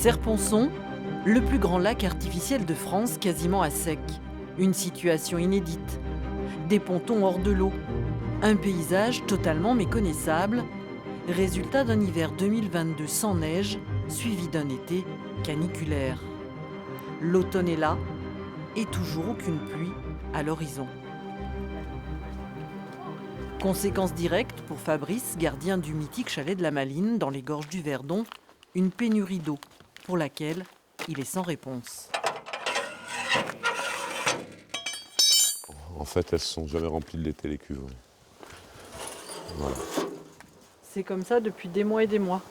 Serre-Ponçon, le plus grand lac artificiel de France quasiment à sec. Une situation inédite. Des pontons hors de l'eau. Un paysage totalement méconnaissable. Résultat d'un hiver 2022 sans neige, suivi d'un été caniculaire. L'automne est là et toujours aucune pluie à l'horizon. Conséquence directe pour Fabrice, gardien du mythique chalet de la Maline dans les gorges du Verdon, une pénurie d'eau pour laquelle il est sans réponse. En fait, elles ne sont jamais remplies de l'été, les cuves. Voilà. C'est comme ça depuis des mois et des mois.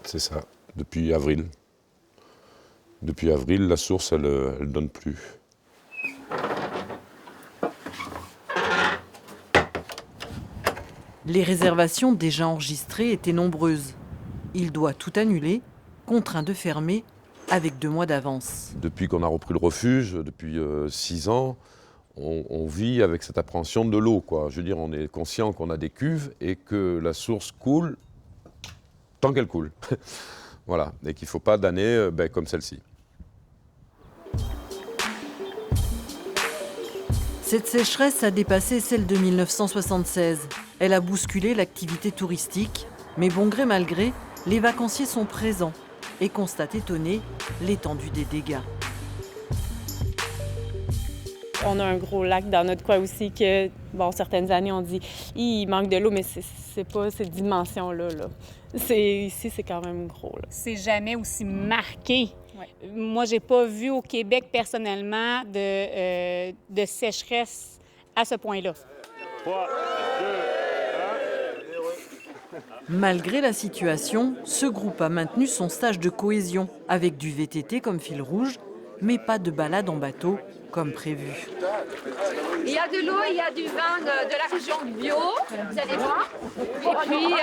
C'est ça, depuis avril. Depuis avril, la source, elle ne donne plus. Les réservations déjà enregistrées étaient nombreuses. Il doit tout annuler, contraint de fermer avec 2 mois d'avance. Depuis qu'on a repris le refuge, depuis 6 ans, on vit avec cette appréhension de l'eau, quoi. Je veux dire, on est conscient qu'on a des cuves et que la source coule tant qu'elle coule. Voilà, et qu'il ne faut pas d'années comme celle-ci. Cette sécheresse a dépassé celle de 1976. Elle a bousculé l'activité touristique, mais bon gré mal gré, les vacanciers sont présents et constatent étonnés l'étendue des dégâts. On a un gros lac dans notre coin aussi que, certaines années, on dit il manque de l'eau, mais c'est pas cette dimension-là. Là. Ici, c'est quand même gros. Là. C'est jamais aussi marqué. Ouais. Moi, j'ai pas vu au Québec, personnellement, de sécheresse à ce point-là. 3, 2, 1. Malgré la situation, ce groupe a maintenu son stage de cohésion avec du VTT comme fil rouge, mais pas de balade en bateau comme prévu. Il y a de l'eau, il y a du vin de la région bio, vous allez voir. Et puis,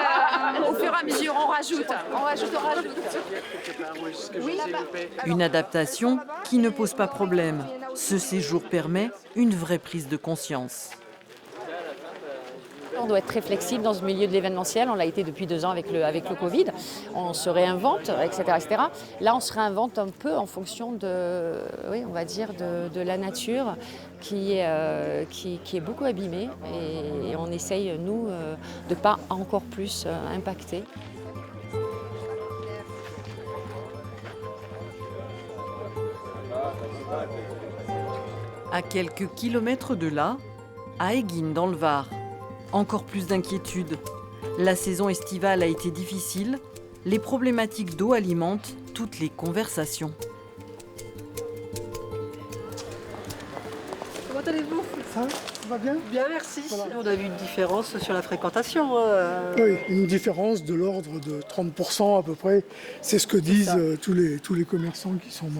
au fur et à mesure, on rajoute. Oui, Une adaptation qui ne pose pas problème. Ce séjour permet une vraie prise de conscience. On doit être très flexible dans ce milieu de l'événementiel. On l'a été depuis 2 ans avec le Covid. On se réinvente, etc., etc. Là, on se réinvente un peu en fonction de la nature qui est beaucoup abîmée. Et on essaye, nous, de ne pas encore plus impacter. À quelques kilomètres de là, à Éguines dans le Var, encore plus d'inquiétude. La saison estivale a été difficile. Les problématiques d'eau alimentent toutes les conversations. Comment allez-vous ? Ça va bien ? Bien, merci. Voilà. On a vu une différence sur la fréquentation. Oui, une différence de l'ordre de 30% à peu près. C'est ce que disent tous les commerçants qui sont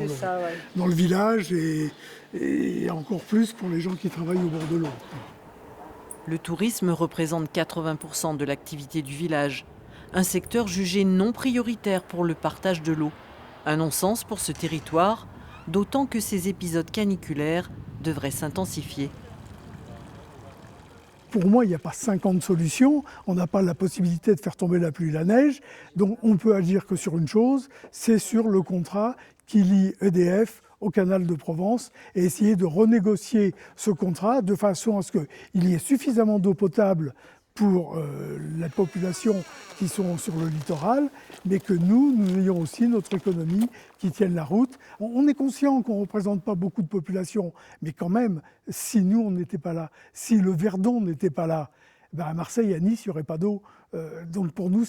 dans le village et encore plus pour les gens qui travaillent au bord de l'eau. Le tourisme représente 80% de l'activité du village. Un secteur jugé non prioritaire pour le partage de l'eau. Un non-sens pour ce territoire, d'autant que ces épisodes caniculaires devraient s'intensifier. Pour moi, il n'y a pas 50 solutions. On n'a pas la possibilité de faire tomber la pluie et la neige. Donc on peut agir que sur une chose, c'est sur le contrat qui lie EDF au canal de Provence et essayer de renégocier ce contrat de façon à ce qu'il y ait suffisamment d'eau potable pour la population qui sont sur le littoral, mais que nous ayons aussi notre économie qui tienne la route. On est conscient qu'on ne représente pas beaucoup de population, mais quand même, si nous, on n'était pas là, si le Verdon n'était pas là, à Marseille, à Nice, il n'y aurait pas d'eau. Donc pour nous,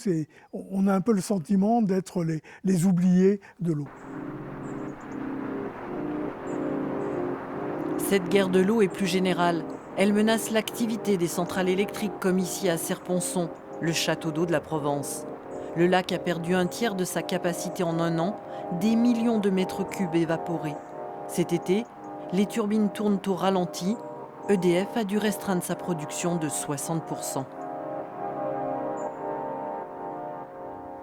on a un peu le sentiment d'être les oubliés de l'eau. Cette guerre de l'eau est plus générale. Elle menace l'activité des centrales électriques comme ici à Serre-Ponçon, le château d'eau de la Provence. Le lac a perdu 1/3 de sa capacité en 1 an, des millions de mètres cubes évaporés. Cet été, les turbines tournent au ralenti. EDF a dû restreindre sa production de 60%.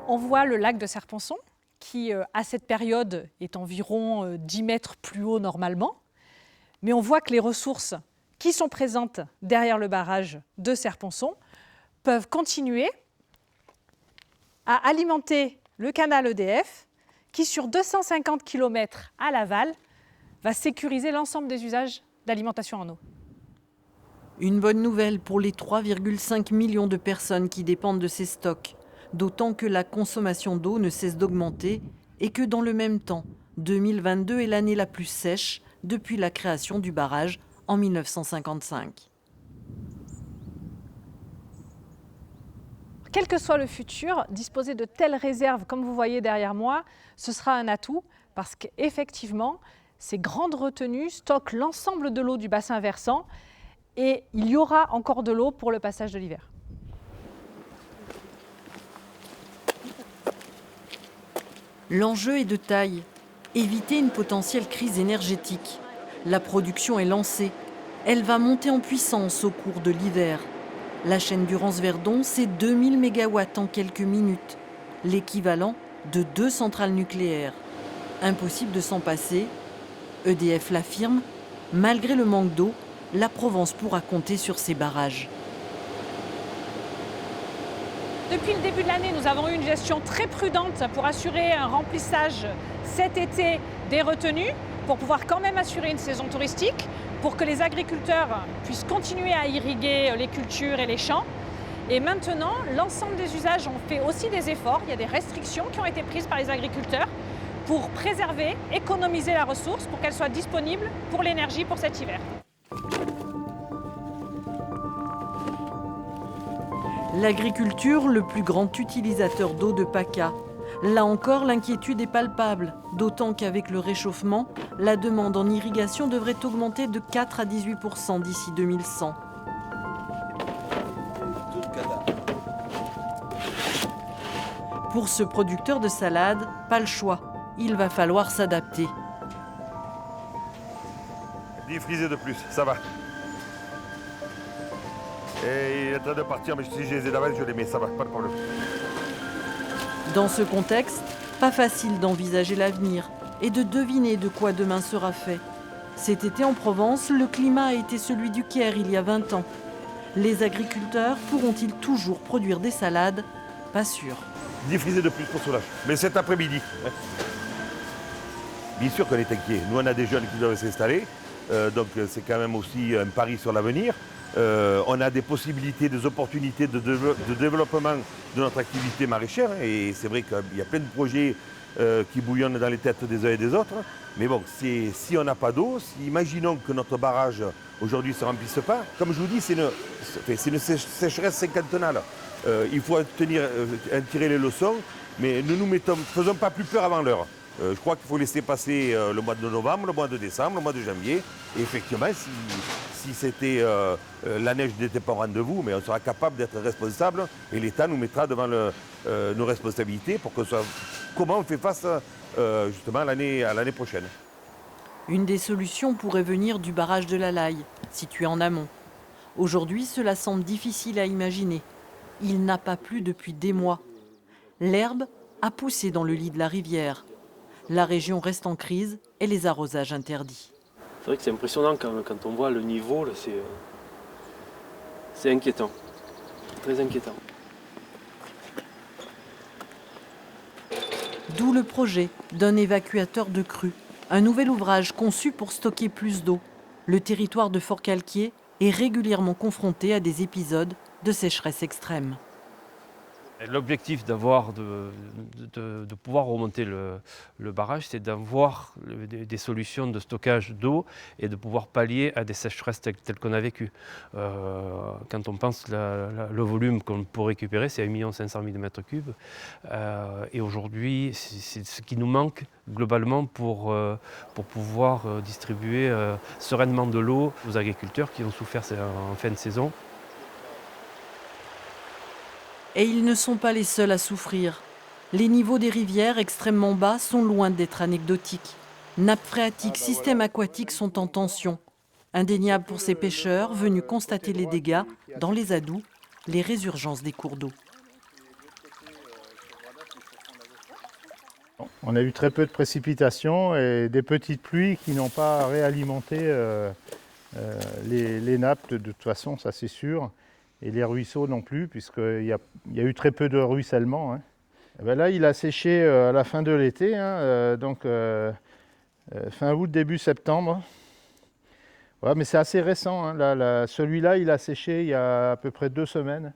On voit le lac de Serre-Ponçon qui, à cette période, est environ 10 mètres plus haut normalement. Mais on voit que les ressources qui sont présentes derrière le barrage de Serre-Ponçon peuvent continuer à alimenter le canal EDF qui, sur 250 km à l'aval, va sécuriser l'ensemble des usages d'alimentation en eau. Une bonne nouvelle pour les 3,5 millions de personnes qui dépendent de ces stocks, d'autant que la consommation d'eau ne cesse d'augmenter et que dans le même temps, 2022 est l'année la plus sèche depuis la création du barrage en 1955. Quel que soit le futur, disposer de telles réserves, comme vous voyez derrière moi, ce sera un atout parce qu'effectivement, ces grandes retenues stockent l'ensemble de l'eau du bassin versant et il y aura encore de l'eau pour le passage de l'hiver. L'enjeu est de taille. Éviter une potentielle crise énergétique. La production est lancée. Elle va monter en puissance au cours de l'hiver. La chaîne du Rance-Verdon, c'est 2000 MW en quelques minutes, l'équivalent de 2 centrales nucléaires. Impossible de s'en passer. EDF l'affirme, malgré le manque d'eau, la Provence pourra compter sur ses barrages. Depuis le début de l'année, nous avons eu une gestion très prudente pour assurer un remplissage cet été des retenues, pour pouvoir quand même assurer une saison touristique, pour que les agriculteurs puissent continuer à irriguer les cultures et les champs. Et maintenant, l'ensemble des usages ont fait aussi des efforts. Il y a des restrictions qui ont été prises par les agriculteurs pour préserver, économiser la ressource, pour qu'elle soit disponible pour l'énergie pour cet hiver. L'agriculture, le plus grand utilisateur d'eau de PACA. Là encore, l'inquiétude est palpable, d'autant qu'avec le réchauffement, la demande en irrigation devrait augmenter de 4 à 18% d'ici 2100. Pour ce producteur de salade, pas le choix. Il va falloir s'adapter. 10 frisés de plus, ça va. Et il est en train de partir, mais si je les ai d'avance, je les mets, ça va, pas de problème. Dans ce contexte, pas facile d'envisager l'avenir et de deviner de quoi demain sera fait. Cet été en Provence, le climat a été celui du Caire il y a 20 ans. Les agriculteurs pourront-ils toujours produire des salades? Pas sûr. 10 frisés de plus pour Soulage, mais cet après-midi. Bien sûr qu'on est inquiet. Nous, on a des jeunes qui doivent s'installer, donc c'est quand même aussi un pari sur l'avenir. On a des possibilités, des opportunités de développement de notre activité maraîchère et c'est vrai qu'il y a plein de projets qui bouillonnent dans les têtes des uns et des autres. Mais bon, si on n'a pas d'eau, imaginons que notre barrage aujourd'hui ne se remplisse pas, comme je vous dis, c'est une sécheresse cinquantennale. Il faut en tirer les leçons, mais ne faisons pas plus peur avant l'heure. Je crois qu'il faut laisser passer le mois de novembre, le mois de décembre, le mois de janvier. Et effectivement, si la neige n'était pas au rendez-vous, mais on sera capable d'être responsable et l'État nous mettra devant nos responsabilités pour que comment on fait face justement à l'année prochaine. Une des solutions pourrait venir du barrage de la Laye, situé en amont. Aujourd'hui, cela semble difficile à imaginer. Il n'a pas plu depuis des mois. L'herbe a poussé dans le lit de la rivière. La région reste en crise et les arrosages interdits. C'est vrai que c'est impressionnant quand on voit le niveau, c'est inquiétant, très inquiétant. D'où le projet d'un évacuateur de crue, un nouvel ouvrage conçu pour stocker plus d'eau. Le territoire de Forcalquier est régulièrement confronté à des épisodes de sécheresse extrême. L'objectif de pouvoir remonter le barrage, c'est d'avoir des solutions de stockage d'eau et de pouvoir pallier à des sécheresses telles qu'on a vécues. Quand on pense le volume qu'on peut récupérer, c'est 1 500 000 m3. Et aujourd'hui, c'est ce qui nous manque globalement pour pouvoir distribuer sereinement de l'eau aux agriculteurs qui ont souffert en fin de saison. Et ils ne sont pas les seuls à souffrir. Les niveaux des rivières extrêmement bas sont loin d'être anecdotiques. Nappes phréatiques, systèmes aquatiques sont en tension. Indéniable pour ces pêcheurs venus constater les dégâts dans les adous, les résurgences des cours d'eau. On a eu très peu de précipitations et des petites pluies qui n'ont pas réalimenté les nappes de toute façon, ça c'est sûr. Et les ruisseaux non plus, puisqu'il y a eu très peu de ruissellement. Eh ben là, il a séché à la fin de l'été, hein, donc fin août, début septembre. Ouais, mais c'est assez récent, hein. Celui-là, il a séché il y a à peu près 2 semaines.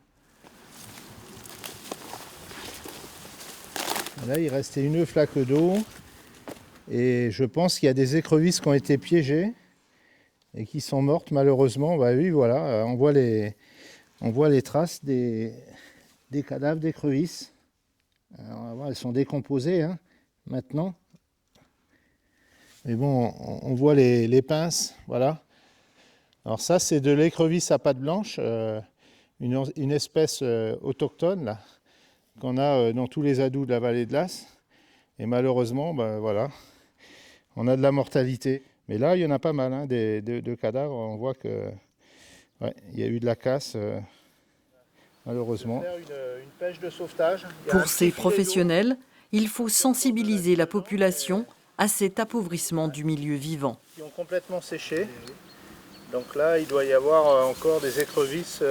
Là, il restait une flaque d'eau. Et je pense qu'il y a des écrevisses qui ont été piégées et qui sont mortes malheureusement. Bah oui, voilà, on voit les traces des cadavres d'écrevisses. Elles sont décomposées, hein, maintenant. Mais bon, on voit les pinces, voilà. Alors ça, c'est de l'écrevisse à pattes blanches, une espèce autochtone là, qu'on a dans tous les adous de la vallée de l'As. Et malheureusement, ben, voilà, on a de la mortalité. Mais là, il y en a pas mal, hein, de cadavres. On voit que ouais, il y a eu de la casse, malheureusement. Faire une pêche de sauvetage. Pour ces professionnels, il faut sensibiliser la population à cet appauvrissement du milieu vivant. Qui ont complètement séché. Donc là, il doit y avoir encore des écrevisses,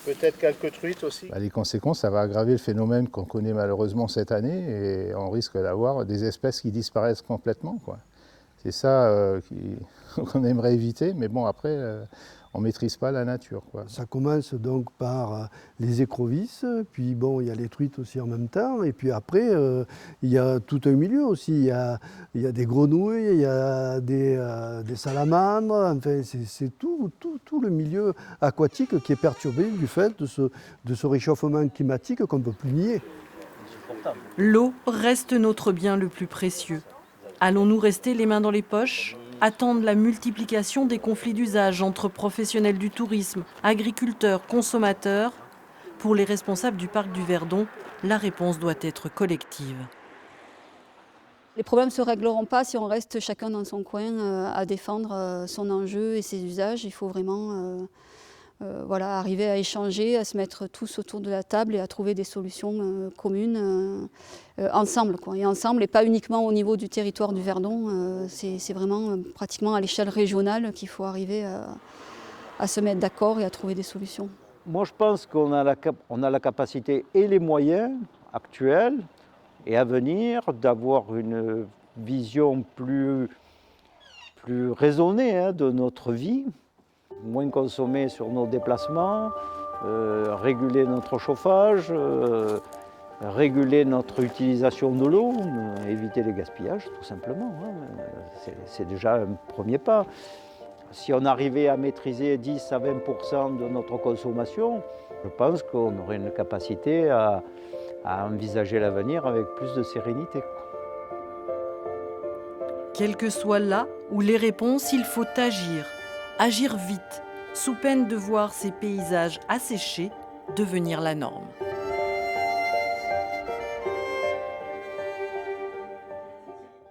peut-être quelques truites aussi. Les conséquences, ça va aggraver le phénomène qu'on connaît malheureusement cette année et on risque d'avoir des espèces qui disparaissent complètement, quoi. C'est ça qu'on aimerait éviter, mais bon, après, on ne maîtrise pas la nature, quoi. Ça commence donc par les écrevisses, puis bon, il y a les truites aussi en même temps, et puis après, il y a tout un milieu aussi. Il y a des grenouilles, il y a des salamandres, enfin, c'est tout le milieu aquatique qui est perturbé du fait de ce réchauffement climatique qu'on ne peut plus nier. L'eau reste notre bien le plus précieux. Allons-nous rester les mains dans les poches ? Attendre la multiplication des conflits d'usage entre professionnels du tourisme, agriculteurs, consommateurs. Pour les responsables du parc du Verdon, la réponse doit être collective. Les problèmes ne se régleront pas si on reste chacun dans son coin à défendre son enjeu et ses usages. Il faut vraiment arriver à échanger, à se mettre tous autour de la table et à trouver des solutions communes ensemble, quoi. Et ensemble, et pas uniquement au niveau du territoire du Verdon, c'est vraiment pratiquement à l'échelle régionale qu'il faut arriver à se mettre d'accord et à trouver des solutions. Moi, je pense qu'on a la capacité et les moyens actuels et à venir d'avoir une vision plus raisonnée, hein, de notre vie. Moins consommer sur nos déplacements, réguler notre chauffage, réguler notre utilisation de l'eau, éviter les gaspillages tout simplement, hein. C'est déjà un premier pas. Si on arrivait à maîtriser 10 à 20% de notre consommation, je pense qu'on aurait une capacité à envisager l'avenir avec plus de sérénité. Quel que soit là où les réponses, il faut agir vite, sous peine de voir ces paysages asséchés devenir la norme.